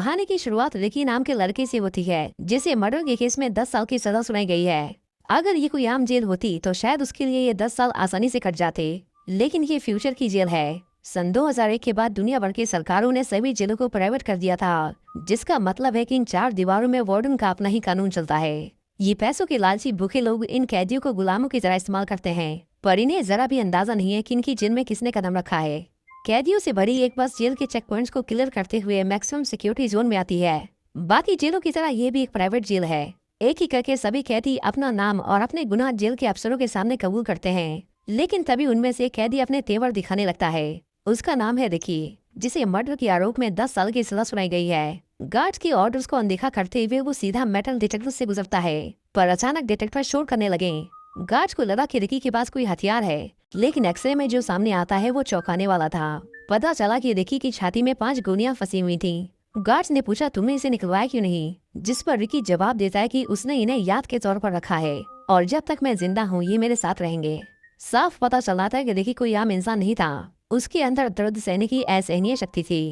कहानी की शुरुआत रिकी नाम के लड़के से होती है जिसे मर्डर के केस में 10 साल की सजा सुनाई गई है। अगर ये कोई आम जेल होती तो शायद उसके लिए ये 10 साल आसानी से कट जाते, लेकिन ये फ्यूचर की जेल है। सन 2001 के बाद दुनिया भर की सरकारों ने सभी जेलों को प्राइवेट कर दिया था, जिसका मतलब है कि इन 4 दीवारों में वार्डन का अपना ही कानून चलता है। ये पैसों के लालची भूखे लोग इन कैदियों को गुलामों की तरह इस्तेमाल करते हैं, पर इन्हें जरा भी अंदाजा नहीं है कि इनकी जेल में किसने कदम रखा है। कैदियों से भरी एक बस जेल के चेक पॉइंट्स को क्लियर करते हुए मैक्सिमम सिक्योरिटी जोन में आती है। बाकी जेलों की तरह ये भी एक प्राइवेट जेल है। एक ही करके सभी कैदी अपना नाम और अपने गुनाह जेल के अफसरों के सामने कबूल करते हैं, लेकिन तभी उनमें से कैदी अपने तेवर दिखाने लगता है। उसका नाम है रिकी, जिसे मर्डर के आरोप में 10 साल की सजा सुनाई गई है। गार्ड्स के ऑर्डर्स को अनदेखा करते हुए वो सीधा मेटल डिटेक्टर से गुजरता है, पर अचानक डिटेक्टर शोर करने लगे। गार्ड्स को लगा कि रिकी के पास कोई हथियार है, लेकिन एक्सरे में जो सामने आता है वो चौंकाने वाला था। पता चला कि रिकी की छाती में 5 गोलियां फंसी हुई थीं। गार्ड्स ने पूछा तुमने इसे निकलवाया क्यों नहीं, जिस पर रिकी जवाब देता है कि उसने इन्हें याद के तौर पर रखा है और जब तक मैं जिंदा हूँ ये मेरे साथ रहेंगे। साफ पता चला था कि रिकी कोई आम इंसान नहीं था, उसके अंदर दर्द सहने की असहनीय शक्ति थी।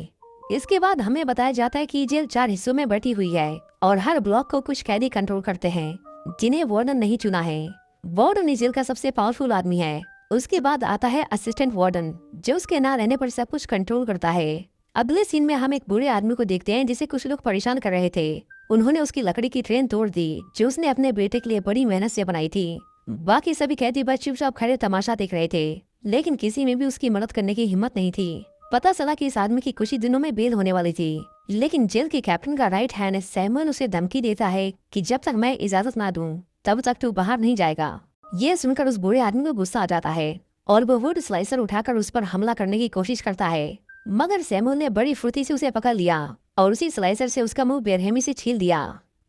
इसके बाद हमें बताया जाता है कि जेल 4 हिस्सों में बटी हुई है और हर ब्लॉक को कुछ कैदी कंट्रोल करते हैं, जिन्हें वार्डन नहीं चुना है। वार्डन इस जेल का सबसे पावरफुल आदमी है। उसके बाद आता है असिस्टेंट वार्डन, जो उसके ना रहने पर सब कुछ कंट्रोल करता है। अगले सीन में हम एक बूढ़े आदमी को देखते हैं जिसे कुछ लोग परेशान कर रहे थे। उन्होंने उसकी लकड़ी की ट्रेन तोड़ दी जो उसने अपने बेटे के लिए बड़ी मेहनत से बनाई थी। बाकी सभी कैदी बस चुपचाप खड़े तमाशा देख रहे थे, लेकिन किसी में भी उसकी मदद करने की हिम्मत नहीं थी। पता चला कि इस आदमी की कुछ ही दिनों में बेल होने वाली थी, लेकिन जेल के कैप्टन का राइट हैंड सैमुअल उसे धमकी देता है कि जब तक मैं इजाजत ना दूं तब तक तू बाहर नहीं जाएगा। ये सुनकर उस बूढ़े आदमी को गुस्सा आ जाता है और वो वुड स्लाइसर उठाकर उस पर हमला करने की कोशिश करता है, मगर सैमुअल ने बड़ी फुर्ती से उसे पकड़ लिया और उसी स्लाइसर से उसका मुंह बेरहमी से छील दिया।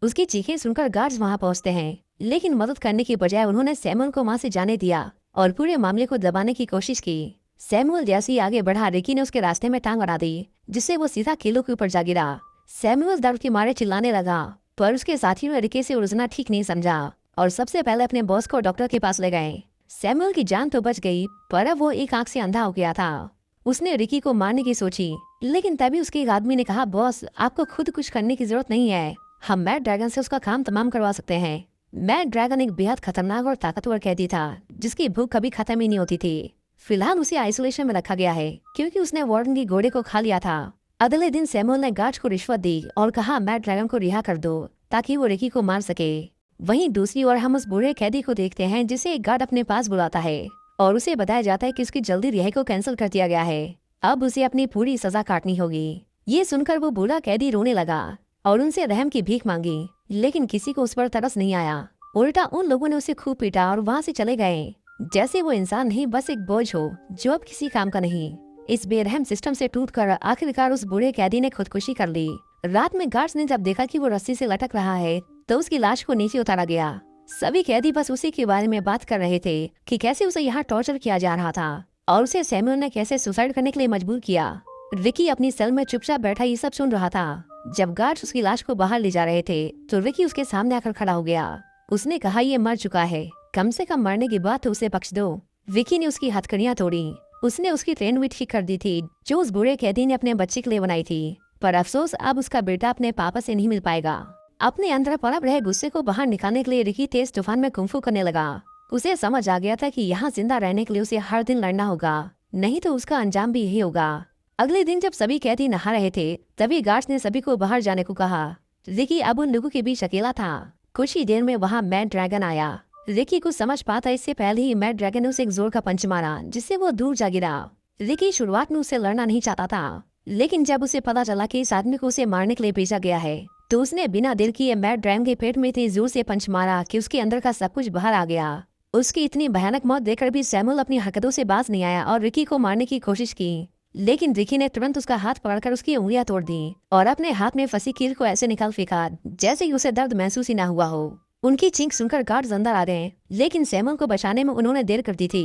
उसकी चीखें सुनकर गार्ड्स वहां पहुंचते हैं, लेकिन मदद करने की बजाय उन्होंने सैमुअल को वहां से जाने दिया और पूरे मामले को दबाने की कोशिश की। सैमुअल जैसे ही आगे बढ़ा, रिकी ने उसके रास्ते में टांग अड़ा दी, जिससे वो सीधा किलो के ऊपर जा गिरा। सैमुअल दर्द के मारे चिल्लाने लगा, पर उसके साथियों ने रिकी से उलझना ठीक नहीं समझा और सबसे पहले अपने बॉस को डॉक्टर के पास ले गए। सैमुअल की जान तो बच गई, पर अब वो एक आंख से अंधा हो गया था। उसने रिकी को मारने की सोची, लेकिन तभी उसके एक आदमी ने कहा, बॉस आपको खुद कुछ करने की जरूरत नहीं है, हम मैड ड्रैगन से उसका काम तमाम करवा सकते हैं। मैड ड्रैगन एक बेहद खतरनाक और ताकतवर कैदी था जिसकी भूख कभी खत्म ही नहीं होती थी। फिलहाल उसे आइसोलेशन में रखा गया है क्योंकि उसने वार्डन की घोड़े को खा लिया था। अगले दिन सैमुअल ने गार्ड को रिश्वत दी और कहा मैड ड्रैगन को रिहा कर दो ताकि वो रिकी को मार सके। वहीं दूसरी ओर हम उस बूढ़े कैदी को देखते हैं जिसे एक गार्ड अपने पास बुलाता है और उसे बताया जाता है कि उसकी जल्दी रिहाई को कैंसिल कर दिया गया है। अब उसे अपनी पूरी सजा काटनी होगी। ये सुनकर वो बूढ़ा कैदी रोने लगा और उनसे रहम की भीख मांगी, लेकिन किसी को उस पर तरस नहीं आया। उल्टा उन लोगों ने उसे खूब पीटा और वहाँ से चले गए, जैसे वो इंसान नहीं बस एक बोझ हो जो अब किसी काम का नहीं। इस बेरहम सिस्टम से टूटकर आखिरकार उस बूढ़े कैदी ने खुदकुशी कर ली। रात में गार्ड्स ने जब देखा कि वो रस्सी से लटक रहा है तो उसकी लाश को नीचे उतारा गया। सभी कैदी बस उसी के बारे में बात कर रहे थे कि कैसे उसे यहाँ टॉर्चर किया जा रहा था और उसे सैमुअल ने कैसे सुसाइड करने के लिए मजबूर किया। रिकी अपनी सेल में चुपचाप बैठा ये सब सुन रहा था। जब गार्ड्स उसकी लाश को बाहर ले जा रहे थे तो रिकी उसके सामने आकर खड़ा हो गया। उसने कहा ये मर चुका है, कम से कम मरने की बात तो उसे बख्श दो। विकी ने उसकी हथकड़ियां तोड़ी। उसने उसकी ट्रेन भी ठीक कर दी थी जो उस बूढ़े कैदी ने अपने बच्चे के लिए बनाई थी, पर अफसोस अब उसका बेटा अपने पापा से नहीं मिल पाएगा। अपने अंदर पनप रहे गुस्से को बाहर निकालने के लिए रिकी तेज तूफान में कुंफू करने लगा। उसे समझ आ गया था कि यहाँ जिंदा रहने के लिए उसे हर दिन लड़ना होगा, नहीं तो उसका अंजाम भी यही होगा। अगले दिन जब सभी कैदी नहा रहे थे तभी गार्ड्स ने सभी को बाहर जाने को कहा। रिकी अब उन लोगों के बीच अकेला था। कुछ ही देर में वहाँ मैड ड्रैगन आया। रिकी कुछ समझ पाता इससे पहले ही मैड ड्रैगन ने उसे एक जोर का पंच मारा जिससे वो दूर जा गिरा। रिकी शुरुआत में उससे लड़ना नहीं चाहता था, लेकिन जब उसे पता चला कि इस आदमी को उसे मारने के लिए भेजा गया है तो उसने बिना देर किए मैड ड्रैगन के पेट में इतनी जोर से पंच मारा कि उसके अंदर का सब कुछ बाहर आ गया। उसकी इतनी भयानक मौत देखकर भी सैमुअल अपनी हरकतों से बाज नहीं आया और रिकी को मारने की कोशिश की, लेकिन रिकी ने तुरंत उसका हाथ पकड़कर उसकी उंगलियां तोड़ दी और अपने हाथ में फंसी कील को ऐसे निकाल फेंका जैसे ही उसे दर्द महसूस ही न हुआ हो। उनकी चीख सुनकर गार्ड्स अंदर आ गए, लेकिन सैमुअल को बचाने में उन्होंने देर कर दी थी।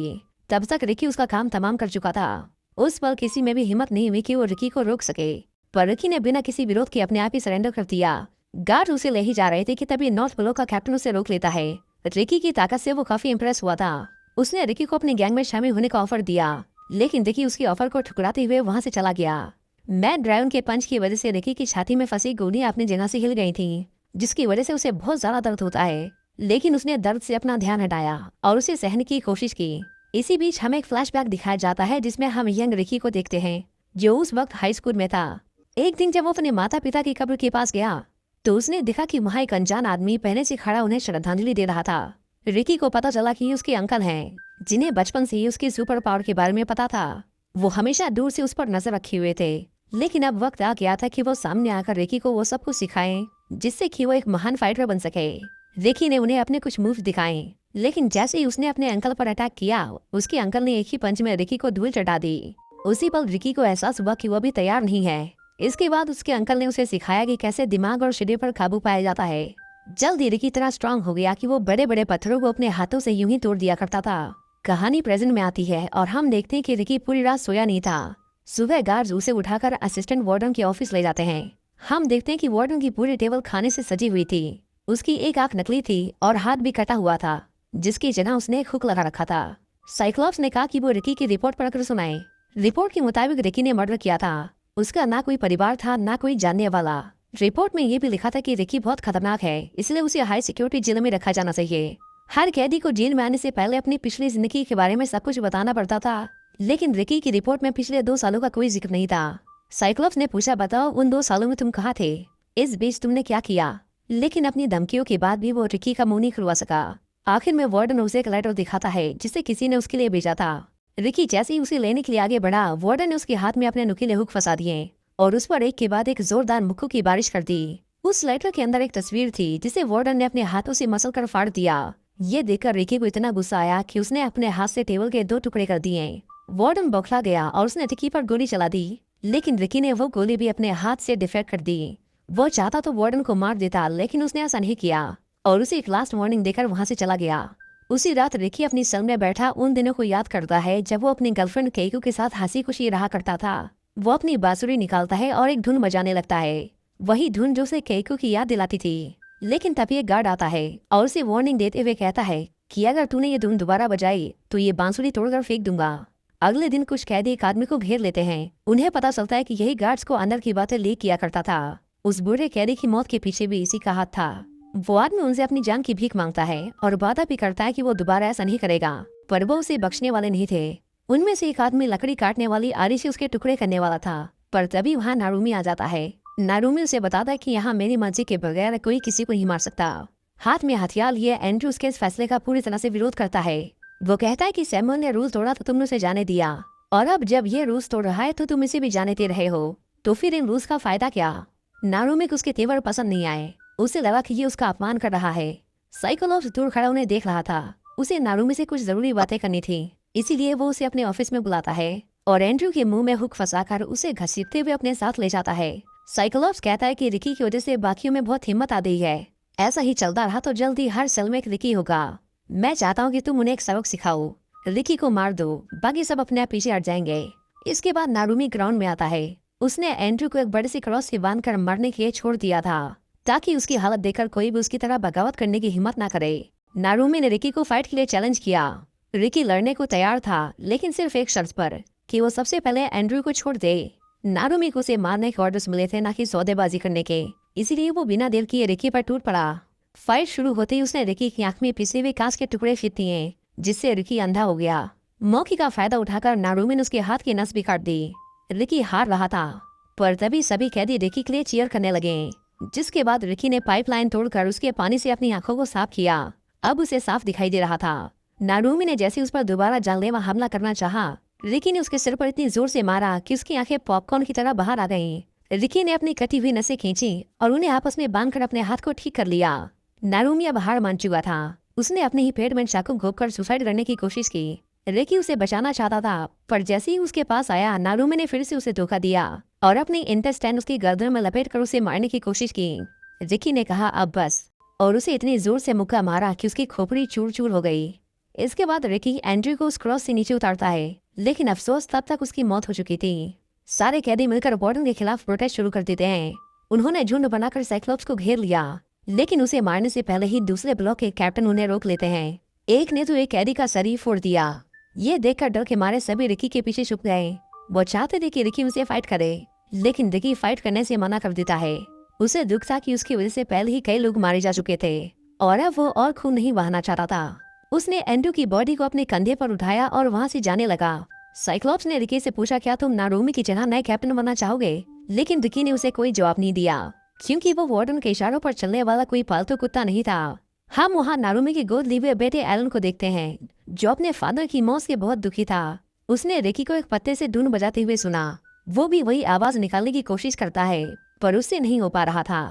तब तक रिकी उसका काम तमाम कर चुका था। उस पल किसी में भी हिम्मत नहीं हुई कि वो रिकी को रोक सके, पर रिकी ने बिना किसी विरोध के अपने आप ही सरेंडर कर दिया। गार्ड उसे ले ही जा रहे थे कि तभी नॉर्थ पोलो का कैप्टन उसे रोक लेता है। रिकी की ताकत से वो काफी इम्प्रेस हुआ था। उसने रिकी को अपनी गैंग में शामिल होने का ऑफर दिया, लेकिन रिकी उसकी ऑफर को ठुकराते हुए वहाँ से चला गया। मैट ड्रायन के पंच की वजह से रिकी की छाती में फंसी गोली अपनी जगह से हिल गई थी, जिसकी वजह से उसे बहुत ज्यादा दर्द होता है। लेकिन उसने दर्द से अपना ध्यान हटाया और उसे सहने की कोशिश की। इसी बीच हमें एक फ्लैशबैक दिखाया जाता है जिसमें हम यंग रिकी को देखते हैं, जो उस वक्त हाई स्कूल में था। एक दिन जब वो अपने माता पिता की कब्र के पास गया तो उसने देखा कि वहाँ एक अनजान आदमी पहले से खड़ा उन्हें श्रद्धांजलि दे रहा था। रिकी को पता चला कि उसके अंकल हैं, जिन्हें बचपन से ही उसके सुपर पावर के बारे में पता था। वो हमेशा दूर से उस पर नजर रखे हुए थे, लेकिन अब वक्त आ गया था कि वो सामने आकर रिकी को वो सब कुछ सिखाएं, जिससे कि वो एक महान फाइटर बन सके। रिकी ने उन्हें अपने कुछ मूव दिखाए, लेकिन जैसे ही उसने अपने अंकल पर अटैक किया, उसके अंकल ने एक ही पंच में रिकी को धूल चटा दी। उसी पल रिकी को एहसास हुआ कि वो अभी तैयार नहीं है। इसके बाद उसके अंकल ने उसे सिखाया कि कैसे दिमाग और शरीर पर काबू पाया जाता है। जल्द ही रिकी इतना स्ट्रांग हो गया कि वो बड़े बड़े पत्थरों को अपने हाथों से यूं ही तोड़ दिया करता था। कहानी प्रेजेंट में आती है और हम देखते हैं कि रिकी पूरी रात सोया नहीं था। सुबह गार्ड्स उसे उठाकर असिस्टेंट वार्डन के ऑफिस ले जाते हैं। हम देखते हैं कि वार्डन की पूरी टेबल खाने से सजी हुई थी। उसकी एक आंख नकली थी और हाथ भी कटा हुआ था, जिसकी जगह उसने हुक लगा रखा था। साइक्लॉप्स ने कहा कि वो रिकी की रिपोर्ट पढ़कर सुनाए। रिपोर्ट के मुताबिक रिकी ने मर्डर किया था। उसका ना कोई परिवार था, ना कोई जानने वाला। रिपोर्ट में ये भी लिखा था कि रिकी बहुत खतरनाक है, इसलिए उसे हाई सिक्योरिटी जेल में रखा जाना चाहिए। हर कैदी को जेल में आने से पहले अपनी पिछली जिंदगी के बारे में सब कुछ बताना पड़ता था, लेकिन रिकी की रिपोर्ट में पिछले 2 सालों का कोई जिक्र नहीं था। साइक्लोप्स ने पूछा, बताओ उन 2 सालों में तुम कहाँ थे? इस बीच तुमने क्या किया? लेकिन अपनी धमकियों के बाद भी वो रिकी का मुंह नहीं खुलवा सका। आखिर में वार्डन उसे एक लेटर दिखाता है जिसे किसी ने उसके लिए भेजा था। रिकी जैसे ही उसे लेने के लिए आगे बढ़ा, वार्डन ने उसके हाथ में अपने नुकीले हुक फंसा दिए और उस पर एक के बाद एक जोरदार मुक्कों की बारिश कर दी। उस लेटर के अंदर एक तस्वीर थी जिसे वार्डन ने अपने हाथों से मसल कर फाड़ दिया। ये देखकर रिकी को इतना गुस्सा आया कि उसने अपने हाथ से टेबल के 2 टुकड़े कर दिए। वार्डन बौखला गया और उसने रिकी पर गोली चला दी, लेकिन रिकी ने वो गोली भी अपने हाथ से डिफेक्ट कर दी। वो चाहता तो वार्डन को मार देता, लेकिन उसने ऐसा नहीं किया और उसे एक लास्ट वार्निंग देकर वहाँ से चला गया। उसी रात रिकी अपनी सेल में बैठा उन दिनों को याद करता है जब वो अपनी गर्लफ्रेंड केको के साथ हंसी खुशी रहा करता था। वो अपनी बांसुरी निकालता है और एक धुन बजाने लगता है, वही धुन जो उसे केको की याद दिलाती थी। लेकिन तभी एक गार्ड आता है और उसे वार्निंग देते हुए कहता है कि अगर तूने ये धुन दोबारा बजाई तो ये बांसुरी तोड़कर फेंक दूंगा। अगले दिन कुछ कैदी एक आदमी को घेर लेते हैं। उन्हें पता चलता है कि यही गार्ड्स को अंदर की बातें लीक किया करता था। उस बुरे कैदी की मौत के पीछे भी इसी का हाथ था। वो आदमी उनसे अपनी जान की भीख मांगता है और वादा भी करता है कि वो दोबारा ऐसा नहीं करेगा, पर वो उसे बख्शने वाले नहीं थे। उनमें से एक आदमी लकड़ी काटने वाली आरी से उसके टुकड़े करने वाला था, पर तभी वहाँ नारुमी आ जाता है। नारुमी उसे बताता है कि यहाँ मेरी मर्जी के बगैर कोई किसी को नहीं मार सकता। हाथ में हथियार लिए एंड्रू उसके इस फैसले का पूरी तरह से विरोध करता है। वो कहता है कि सैमुअल ने रूल्स तोड़ा तो तुमने उसे जाने दिया, और अब जब ये रूल्स तोड़ रहा है तो तुम इसे भी जाने दे रहे हो, तो फिर इन रूल्स का फायदा क्या? नारुमी को उसके तेवर पसंद नहीं आए। उसे लगा कि ये उसका अपमान कर रहा है। साइक्लोप्स दूर खड़ा उन्हें देख रहा था। उसे नारुमी से कुछ जरूरी बातें करनी थी, इसीलिए वो उसे अपने ऑफिस में बुलाता है और एंड्रू के मुंह में हुक फंसाकर उसे घसीटते हुए अपने साथ ले जाता है। साइक्लोप्स कहता है कि रिकी की वजह से बाकियों में बहुत हिम्मत आ गई है। ऐसा ही चलता रहा तो जल्दी हर सेल में एक रिकी होगा। मैं चाहता हूँ कि तुम उन्हें एक सबक सिखाओ। रिकी को मार दो, बाकी सब अपने आप पीछे हट जाएंगे। इसके बाद नारुमी ग्राउंड में आता है। उसने एंड्रू को एक बड़े से क्रॉस से बांधकर मरने के लिए छोड़ दिया था, ताकि उसकी हालत देखकर कोई भी उसकी तरह बगावत करने की हिम्मत न करे। नारुमी ने रिकी को फाइट के लिए चैलेंज किया। रिकी लड़ने को तैयार था, लेकिन सिर्फ एक शर्त पर कि वो सबसे पहले एंड्रू को छोड़ दे। नारुमी को उसे मारने के ऑर्डर्स मिले थे, न कि सौदेबाजी करने के, इसीलिए वो बिना देर किए रिकी पर टूट पड़ा। फाइट शुरू होते ही उसने रिकी की आंख में पिसे हुए कांच के टुकड़े फेंक दिए, जिससे रिकी अंधा हो गया। मौके का फायदा उठाकर नारुमी ने उसके हाथ की नस भी काट दी। रिकी हार रहा था, पर तभी सभी कैदी रिकी के लिए चीयर करने लगे। जिसके बाद रिकी ने पाइपलाइन तोड़कर उसके पानी से अपनी आंखों को साफ किया। अब उसे साफ दिखाई दे रहा था। नारुमी ने जैसे उस पर दोबारा जानलेवा हमला करना चाहा, रिकी ने उसके सिर पर इतनी जोर से मारा कि उसकी आंखें पॉपकॉर्न की तरह बाहर आ गईं। रिकी ने अपनी कटी हुई नसें खींची और उन्हें आपस में बांधकर अपने हाथ को ठीक कर लिया। नारुमी अब हार मान चुका था। उसने अपने ही पेट में चाकू घोंपकर सुसाइड करने की कोशिश की। रिकी उसे बचाना चाहता था, पर जैसे ही उसके पास आया, नारुमी ने फिर से उसे धोखा दिया और अपनी इंटेस्टाइन उसकी गर्दन में लपेट कर उसे मारने की कोशिश की। रिकी ने कहा अब बस, और उसे इतनी जोर से मुक्का मारा कि उसकी खोपड़ी चूर चूर हो गई। इसके बाद रिकी एंड्रू को उस क्रॉस से नीचे उतारता है, लेकिन अफसोस तब तक उसकी मौत हो चुकी थी। सारे कैदी मिलकर वार्डन के खिलाफ प्रोटेस्ट शुरू कर देते हैं। उन्होंने झुंड बनाकर साइक्लोप्स को घेर लिया, लेकिन उसे मारने से पहले ही दूसरे ब्लॉक के कैप्टन उन्हें रोक लेते हैं। एक ने तो एक कैदी का सर ही फोड़ दिया। ये देखकर डर के मारे सभी रिकी के पीछे छुप गए। वो चाहते थे कि रिकी उनसे फाइट करे, लेकिन रिकी फाइट करने से मना कर देता है। उसे दुख था कि उसकी वजह से पहले ही कई लोग मारे जा चुके थे और अब वो और खून नहीं बहाना चाहता था। उसने एंड्रू की बॉडी को अपने कंधे पर उठाया और वहाँ से जाने लगा। साइक्लोप्स ने रिकी से पूछा, क्या तुम नारुमी की जगह नए कैप्टन बनना चाहोगे? लेकिन रिकी ने उसे कोई जवाब नहीं दिया, क्योंकि वो वार्डन के इशारों पर चलने वाला कोई पालतू कुत्ता नहीं था। हम वहाँ नारुमी के गोद लिए हुए बेटे एलन को देखते हैं, जो अपने फादर की मौत से बहुत दुखी था। उसने रिकी को एक पत्ते से धुन बजाते हुए सुना। वो भी वही आवाज निकालने की कोशिश करता है, पर उससे नहीं हो पा रहा था।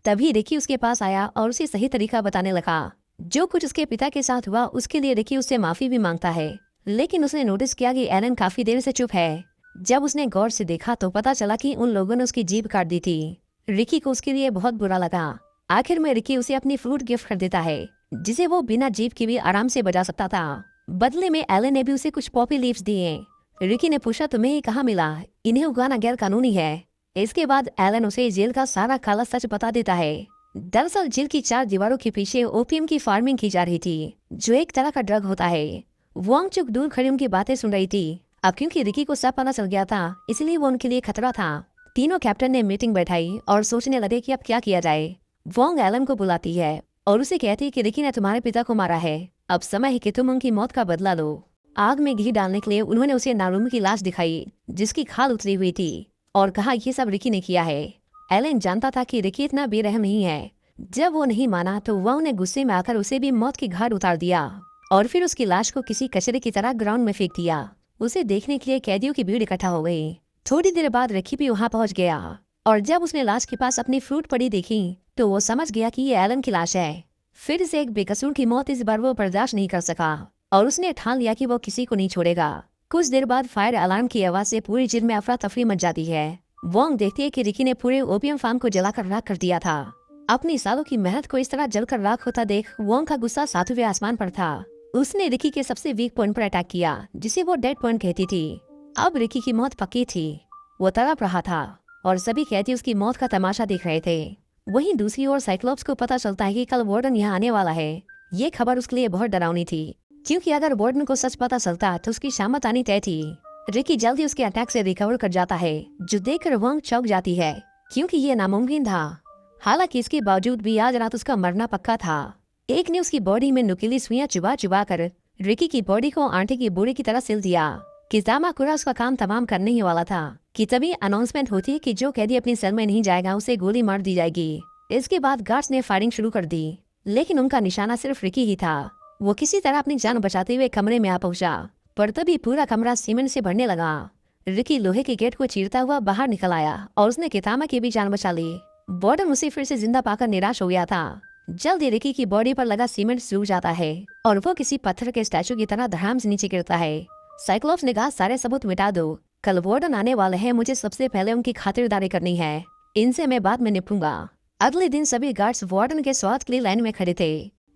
तभी रिकी उसके पास आया और उसे सही तरीका बताने लगा। जो कुछ उसके पिता के साथ हुआ उसके लिए रिकी उससे माफी भी मांगता है, लेकिन उसने नोटिस किया कि एलन काफी देर से चुप है। जब उसने गौर से देखा तो पता चला कि उन लोगों ने उसकी जीभ काट दी थी। रिकी को उसके लिए बहुत बुरा लगा। आखिर में रिकी उसे अपनी फ्लूट गिफ्ट कर देता है, जिसे वो बिना जीभ के भी आराम से बजा सकता था। बदले में एलन ने भी उसे कुछ पॉपी लीव्स दिए। रिकी ने पूछा, तुम्हें ये कहाँ मिला? इन्हें उगाना गैर कानूनी है। इसके बाद एलन उसे जेल का सारा काला सच बता देता है। दरअसल जेल की 4 दीवारों के पीछे ओपियम की फार्मिंग की जा रही थी, जो एक तरह का ड्रग होता है। वांगचुक दूर खड़ी उनकी बातें सुन रही थी। अब क्योंकि रिकी को सब पता चल गया था, इसलिए वो उनके लिए खतरा था। तीनों कैप्टन ने मीटिंग बैठाई और सोचने लगे कि अब क्या किया जाए। वांग एलन को बुलाती है और उसे कहती है कि रिकी ने तुम्हारे पिता को मारा है, अब समय है कि तुम उनकी मौत का बदला लो। आग में घी डालने के लिए उन्होंने उसे नारुमी की लाश दिखाई, जिसकी खाल उतरी हुई थी, और कहा ये सब रिकी ने किया है। एलन जानता था कि रिकी इतना बेरहम नहीं है। जब वो नहीं माना तो वह उन्हें गुस्से में आकर उसे भी मौत की घाट उतार दिया और फिर उसकी लाश को किसी कचरे की तरह ग्राउंड में फेंक दिया। उसे देखने के लिए कैदियों की भीड़ इकट्ठा हो गई। थोड़ी देर बाद रिकी भी वहाँ पहुँच गया और जब उसने लाश के पास अपनी फ्रूट पड़ी देखी तो वो समझ गया कि ये एलन की लाश है। फिर से एक बेकसूर की मौत इस बार वो बर्दाश्त नहीं कर सका और उसने ठान लिया कि वो किसी को नहीं छोड़ेगा। कुछ देर बाद फायर अलार्म की आवाज से पूरी जेल में अफरा तफरी मच जाती है। वांग देखती है कि रिकी ने पूरे ओपियम फार्म को जलाकर राख कर दिया था। अपनी सालों की मेहनत को इस तरह जलकर राख होता देख वांग का गुस्सा 7वें आसमान पर था। उसने रिकी के सबसे वीक पॉइंट पर अटैक किया, जिसे वो डेड पॉइंट कहती थी। अब रिकी की मौत पक्की थी। वो तड़प रहा था और सभी कैदी उसकी मौत का तमाशा देख रहे थे। वहीं दूसरी ओर साइक्लोप्स को पता चलता है कि कल वार्डन यहाँ आने वाला है। ये खबर उसके लिए बहुत डरावनी थी, क्योंकि अगर वार्डन को सच पता चलता तो उसकी शामत आनी तय थी। रिकी जल्दी उसके अटैक से रिकवर कर जाता है, जो देखकर वांग चौंक जाती है, क्योंकि ये नामुमकिन था। हालांकि इसके बावजूद भी आज रात उसका मरना पक्का था। एक ने उसकी बॉडी में नुकीली सुइयां चुबा चुबा कर रिकी की बॉडी को आटे की बोरी की तरह सिल दिया। किजामाकुरा उसका काम तमाम करने ही वाला था कि तभी अनाउंसमेंट होती है कि जो कैदी अपनी सेल में नहीं जाएगा उसे गोली मार दी जाएगी। इसके बाद गार्ड्स ने फायरिंग शुरू कर दी, लेकिन उनका निशाना सिर्फ रिकी ही था। वो किसी तरह अपनी जान बचाते हुए कमरे में आ पहुंचा, पर तभी पूरा कमरा सीमेंट से भरने लगा। रिकी लोहे के गेट को चीरता हुआ बाहर निकल आया और उसने कितामा की भी जान बचा ली। वार्डन उसे फिर से जिंदा पाकर निराश हो गया था। जल्द ही रिकी की बॉडी पर लगा सीमेंट सूख जाता है और वो किसी पत्थर के स्टैचू की तरह धड़ाम से नीचे गिरता है। साइक्लोप्स ने कहा, सारे सबूत मिटा दो, कल वार्डन आने वाले हैं, मुझे सबसे पहले उनकी खातिरदारी करनी है, इनसे मैं बाद में निपटूंगा। अगले दिन सभी गार्ड्स वार्डन के स्वागत के लिए लाइन में खड़े थे।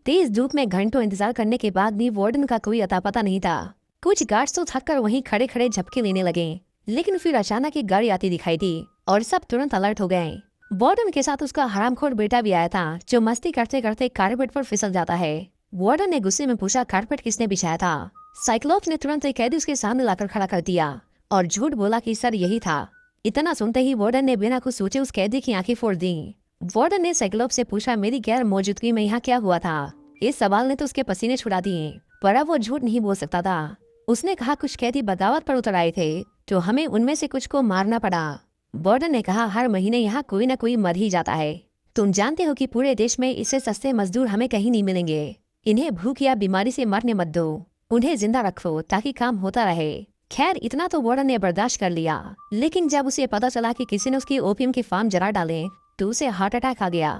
तेज धूप में घंटों इंतजार करने के बाद भी वार्डन का कोई अता पता नहीं था। कुछ गार्ड्स तो थककर वहीं खड़े खड़े झपके लेने लगे, लेकिन फिर अचानक एक गाड़ी आती दिखाई दी और सब तुरंत अलर्ट हो गए। वार्डन के साथ उसका हरामखोर बेटा भी आया था, जो मस्ती करते करते कारपेट पर फिसल जाता है। वार्डन ने गुस्से में पूछा, कारपेट किसने बिछाया था? साइक्लोप्स ने तुरंत एक कैदी उसके सामने लाकर खड़ा कर दिया और झूठ बोला कि सर यही था। इतना सुनते ही वार्डन ने बिना कुछ सोचे उस कैदी की आंखें फोड़ दी। वार्डन ने साइक्लोप्स से पूछा, मेरी गैर मौजूदगी में यहाँ क्या हुआ था? इस सवाल ने तो उसके पसीने छुड़ा दिए, पर अब वो झूठ नहीं बोल सकता था। उसने कहा, कुछ कैदी बगावत पर उतर आए थे तो हमें उनमें से कुछ को मारना पड़ा। वार्डन ने कहा, हर महीने यहाँ कोई न कोई मर ही जाता है। तुम जानते हो कि पूरे देश में इससे सस्ते मजदूर हमें कहीं नहीं मिलेंगे। इन्हें भूख या बीमारी से मरने मत दो, उन्हें जिंदा रखो ताकि काम होता रहे। खैर इतना तो वार्डन ने बर्दाश्त कर लिया, लेकिन जब उसे पता चला कि किसी ने उसकी ओपियम के फार्म जला डाले तो उसे हार्ट अटैक आ गया।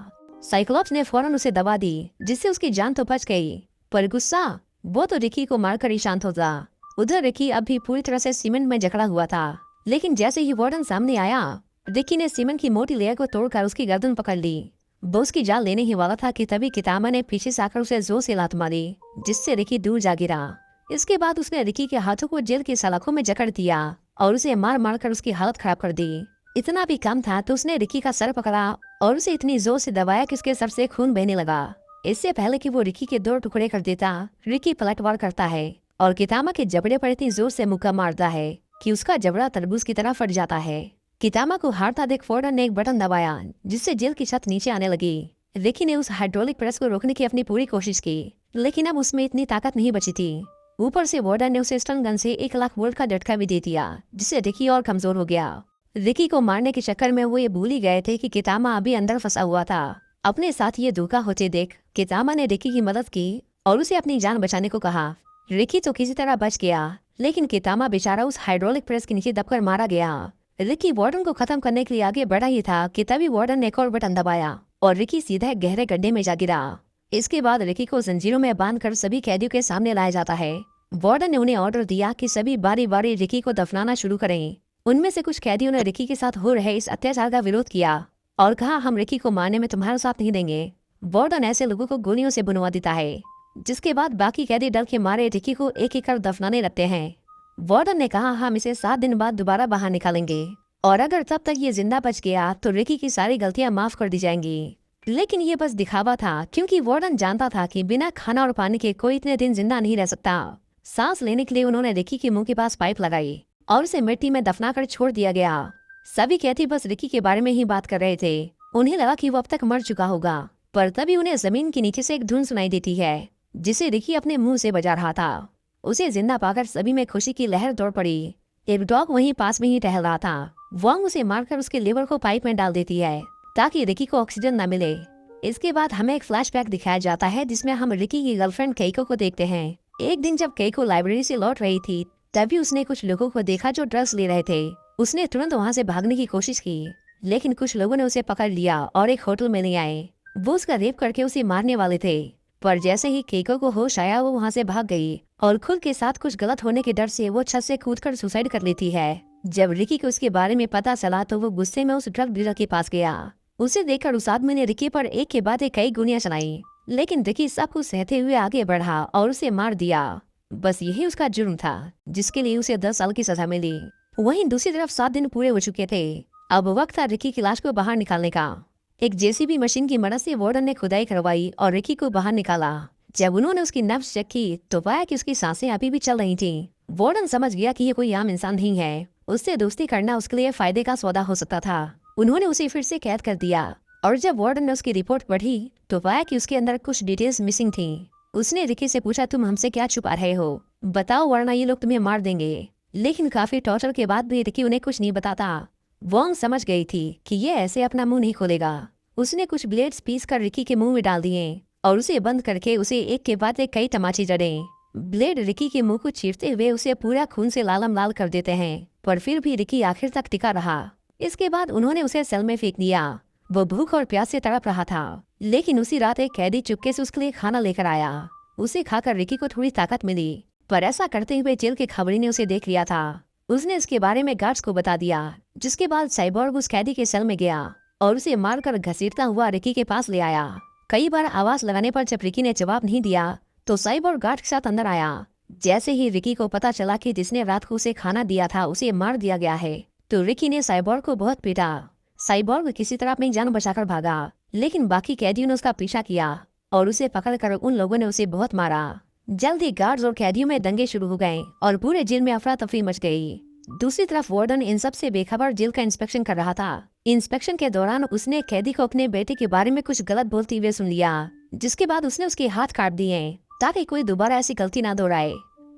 साइक्लोप्स ने फौरन उसे दवा दी, जिससे उसकी जान तो बच गई, पर गुस्सा वो तो रिकी को मारकर ही शांत होता। उधर रिकी अब भी पूरी तरह से सीमेंट में जकड़ा हुआ था, लेकिन जैसे ही वार्डन सामने आया, रिकी ने सीमेंट की मोटी लेयर को तोड़कर उसकी गर्दन पकड़ ली। वो उसकी जान लेने ही वाला था कि तभी कितामा ने पीछे से आकर उसे जोर से लात मारी, जिससे रिकी दूर जा गिरा। इसके बाद उसने रिकी के हाथों को जेल की सलाखों में जकड़ दिया और उसे मार मार कर उसकी हालत खराब कर दी। इतना भी कम था तो उसने रिकी का सर पकड़ा और उसे इतनी जोर से दबाया कि उसके सर से खून बहने लगा। इससे पहले कि वो रिकी के 2 टुकड़े कर देता, रिकी पलटवार करता है और कितामा के जबड़े पर इतनी जोर से मुक्का मारता है कि उसका जबड़ा तरबूज की तरह फट जाता है। कितामा को हारता देख वार्डन ने एक बटन दबाया जिससे जेल की छत नीचे आने लगी। रिकी ने उस हाइड्रोलिक प्रेस को रोकने की अपनी पूरी कोशिश की, लेकिन अब उसमें इतनी ताकत नहीं बची थी। ऊपर से वार्डन ने उसे स्टन गन से 1 लाख वोल्ट का झटका भी दे दिया, जिससे रिकी और कमजोर हो गया। रिकी को मारने के चक्कर में वो ये भूल ही गए थे कि कितामा अभी अंदर फंसा हुआ था। अपने साथ ये धोखा होते देख कितामा ने रिकी की मदद की और उसे अपनी जान बचाने को कहा। रिकी तो किसी तरह बच गया, लेकिन कितामा बेचारा उस हाइड्रोलिक प्रेस के नीचे दबकर मारा गया। रिकी वार्डन को खत्म करने के लिए आगे बढ़ा ही था कि तभी वार्डन ने एक और बटन दबाया और रिकी सीधा एक गहरे गड्ढे में जा गिरा। इसके बाद रिकी को जंजीरों में बांधकर सभी कैदियों के सामने लाया जाता है। वार्डन ने उन्हें ऑर्डर दिया कि सभी बारी बारी रिकी को दफनाना शुरू करें। उनमें से कुछ कैदियों ने रिकी के साथ हो रहे इस अत्याचार का विरोध किया और कहा, हम रिकी को मारने में तुम्हारा साथ नहीं देंगे। वार्डन ऐसे लोगों को गोलियों से बुनवा देता है, जिसके बाद बाकी कैदी डर के मारे रिकी को एक एक कर दफनाने लगते हैं। वार्डन ने कहा, हम इसे 7 दिन बाद दोबारा बाहर निकालेंगे और अगर तब तक ये जिंदा बच गया तो रिकी की सारी गलतियां माफ कर दी जाएंगी। लेकिन ये बस दिखावा था, क्योंकि वार्डन जानता था कि बिना खाना और पानी के कोई इतने दिन जिंदा नहीं रह सकता। सांस लेने के लिए उन्होंने रिकी के मुंह के पास पाइप लगाई और उसे मिट्टी में दफना कर छोड़ दिया गया। सभी कैदी बस रिकी के बारे में ही बात कर रहे थे। उन्हें लगा कि वो अब तक मर चुका होगा, पर तभी उन्हें जमीन के नीचे से एक धुन सुनाई देती है, जिसे रिकी अपने मुंह से बजा रहा था। उसे जिंदा पाकर सभी में खुशी की लहर दौड़ पड़ी। एक डॉग वहीं पास में ही टहल रहा था। वांग उसे मारकर उसके लिवर को पाइप में डाल देती है ताकि रिकी को ऑक्सीजन न मिले। इसके बाद हमें एक फ्लैशबैक दिखाया जाता है जिसमें हम रिकी की गर्लफ्रेंड केइको को देखते हैं। एक दिन जब केइको लाइब्रेरी से लौट रही थी, तभी उसने कुछ लोगों को देखा जो ड्रग्स ले रहे थे। उसने तुरंत वहाँ से भागने की कोशिश की, लेकिन कुछ लोगों ने उसे पकड़ लिया और एक होटल में ले आए। वो उसका रेप करके उसे मारने वाले थे, पर जैसे ही केइको को होश आया वो वहाँ से भाग गई और खुद के साथ कुछ गलत होने के डर से वो छत से कूदकर सुसाइड कर लेती है। जब रिकी को उसके बारे में पता चला तो वो गुस्से में उस ड्रग डीलर के पास गया। उसे देखकर उस आदमी ने रिकी पर एक के बाद एक कई गोलियां चलाई, लेकिन रिकी सब कुछ सहते हुए आगे बढ़ा और उसे मार दिया। बस यही उसका जुर्म था, जिसके लिए उसे 10 साल की सजा मिली। वहीं दूसरी तरफ 7 दिन पूरे हो चुके थे। अब वक्त था रिकी की लाश को बाहर निकालने का। एक जेसीबी मशीन की मदद से वार्डन ने खुदाई करवाई और रिकी को बाहर निकाला। जब उन्होंने उसकी नब्ज चेक की तो पाया कि उसकी सांसें अभी भी चल रही थी। वार्डन समझ गया कि ये कोई आम इंसान नहीं है, उससे दोस्ती करना उसके लिए फायदे का सौदा हो सकता था। उन्होंने उसे फिर से कैद कर दिया और जब वार्डन ने उसकी रिपोर्ट पढ़ी तो पाया कि उसके अंदर कुछ डिटेल्स मिसिंग थी। उसने रिकी से पूछा, तुम हमसे क्या छुपा रहे हो, बताओ वरना ये लोग तुम्हें मार देंगे। लेकिन काफी टॉर्चर के बाद भी रिकी उन्हें कुछ नहीं बताता। वांग समझ गई थी कि ये ऐसे अपना मुंह नहीं खोलेगा। उसने कुछ ब्लेड्स पीस कर रिकी के मुंह में डाल दिए और उसे बंद करके उसे एक के बाद एक कई तमाचे जड़े। ब्लेड रिकी के मुंह को चीरते हुए उसे पूरा खून से लालम लाल कर देते हैं, पर फिर भी रिकी आखिर तक टिका रहा। इसके बाद उन्होंने उसे सेल में फेंक दिया। वो भूख और प्यास से तड़प रहा था, लेकिन उसी रात एक कैदी चुपके से उसके लिए खाना लेकर आया। उसे खाकर रिकी को थोड़ी ताकत मिली, पर ऐसा करते हुए जेल के खबरी ने उसे देख लिया था। उसने इसके बारे में गार्ड्स को बता दिया, जिसके बाद साइबोर्ग उस कैदी के सेल में गया और उसे मारकर घसीटता हुआ रिकी के पास ले आया। कई बार आवाज लगाने पर जब रिकी ने जवाब नहीं दिया तो साइबोर्ग गार्ड के साथ अंदर आया। जैसे ही रिकी को पता चला कि जिसने रात को उसे खाना दिया था उसे मार दिया गया है, तो रिकी ने साइबोर्ग को बहुत पीटा। साइबोर्ग किसी तरह अपनी जान बचाकर भागा, लेकिन बाकी कैदियों ने उसका पीछा किया और उसे पकड़कर उन लोगों ने उसे बहुत मारा। जल्दी गार्ड्स और कैदियों में दंगे शुरू हो गए और पूरे जेल में अफरा तफरी मच गई। दूसरी तरफ वार्डन इन सब से बेखबर जेल का इंस्पेक्शन कर रहा था। इंस्पेक्शन के दौरान उसने कैदी को अपने बेटे के बारे में कुछ गलत बोलते हुए सुन लिया, जिसके बाद उसने उसके हाथ काट दिए ताकि कोई दोबारा ऐसी गलती ना दोहराए।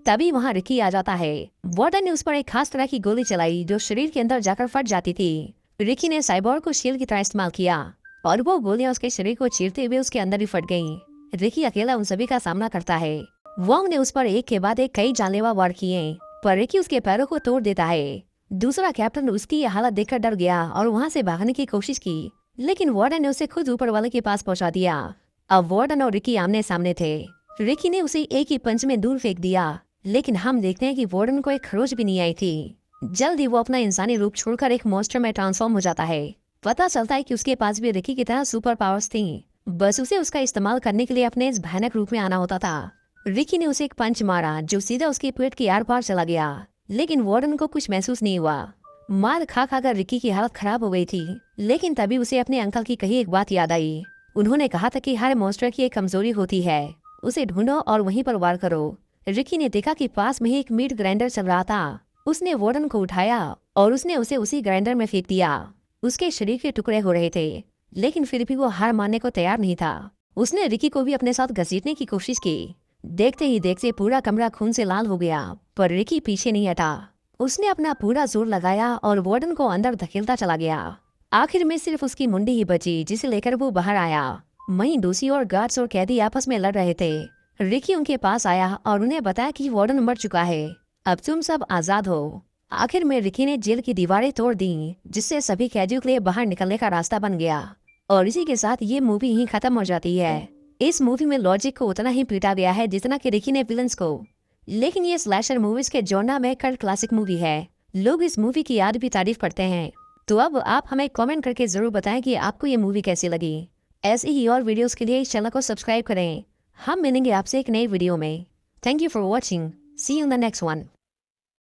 तभी वहाँ रिकी आ जाता है। वार्डन ने उस पर एक खास तरह की गोली चलाई जो शरीर के अंदर जाकर फट जाती थी। रिकी ने साइबोर्ग को शील्ड की तरह इस्तेमाल किया और वो गोलियां उसके शरीर को चीरते हुए उसके अंदर ही फट गईं। रिकी अकेला उन सभी का सामना करता है। वांग ने उस पर एक के बाद एक कई जानलेवा वार किए, पर रिकी उसके पैरों को तोड़ देता है। दूसरा कैप्टन उसकी ये हालत देखकर डर गया और वहाँ से भागने की कोशिश की, लेकिन वार्डन ने उसे खुद ऊपर वाले के पास पहुँचा दिया। अब वार्डन और रिकी आमने सामने थे। रिकी ने उसे एक ही पंच में दूर फेंक दिया, लेकिन हम देखते हैं कि वार्डन को एक खरोच भी नहीं आई थी। जल्द ही वो अपना इंसानी रूप छोड़कर एक मॉन्स्टर में ट्रांसफॉर्म हो जाता है। पता चलता है कि उसके पास भी रिकी की तरह सुपर पावर्स थी, बस उसे उसका इस्तेमाल करने के लिए अपने इस भयानक रूप में आना होता था। रिकी ने उसे एक पंच मारा जो सीधा उसके पेट के आर पार चला गया, लेकिन वार्डन को कुछ महसूस नहीं हुआ। मार खा खाकर रिकी की हालत खराब हो गई थी, लेकिन तभी उसे अपने अंकल की कही एक बात याद आई। उन्होंने कहा था कि हर मॉन्स्टर की एक कमजोरी होती है, उसे ढूंढो और वहीं पर वार करो। रिकी ने देखा कि पास में ही एक मीट ग्राइंडर चल रहा था। उसने वार्डन को उठाया और उसने उसे उसी ग्राइंडर में फेंक दिया। उसके शरीर के टुकड़े हो रहे थे, लेकिन फिर भी वो हार मानने को तैयार नहीं था। उसने रिकी को भी अपने साथ घसीटने की कोशिश की। देखते ही देखते पूरा कमरा खून से लाल हो गया, पर रिकी पीछे नहीं हटा। उसने अपना पूरा जोर लगाया और वार्डन को अंदर धकेलता चला गया। आखिर में सिर्फ उसकी मुंडी ही बची, जिसे लेकर वो बाहर आया। वहीं दूसरी ओर गार्ड्स और कैदी आपस में लड़ रहे थे। रिकी उनके पास आया और उन्हें बताया कि वार्डन मर चुका है, अब तुम सब आजाद हो। आखिर में रिकी ने जेल की दीवारें तोड़ दी, जिससे सभी कैदियों के लिए बाहर निकलने का रास्ता बन गया। और इसी के साथ ये मूवी ही खत्म हो जाती है। इस मूवी में लॉजिक को उतना ही पीटा गया है जितना कि रिकी ने विलन्स को। लेकिन ये स्लैशर मूवीज के जॉनरा में कल्ट क्लासिक मूवी है। लोग इस मूवी की याद भी तारीफ करते हैं। तो अब आप हमें कमेंट करके जरूर बताएं कि आपको ये मूवी कैसी लगी। ऐसी ही और वीडियोस के लिए इस चैनल को सब्सक्राइब करें। हम मिलेंगे आपसे एक नई वीडियो में। Thank you for watching. See you in the next one.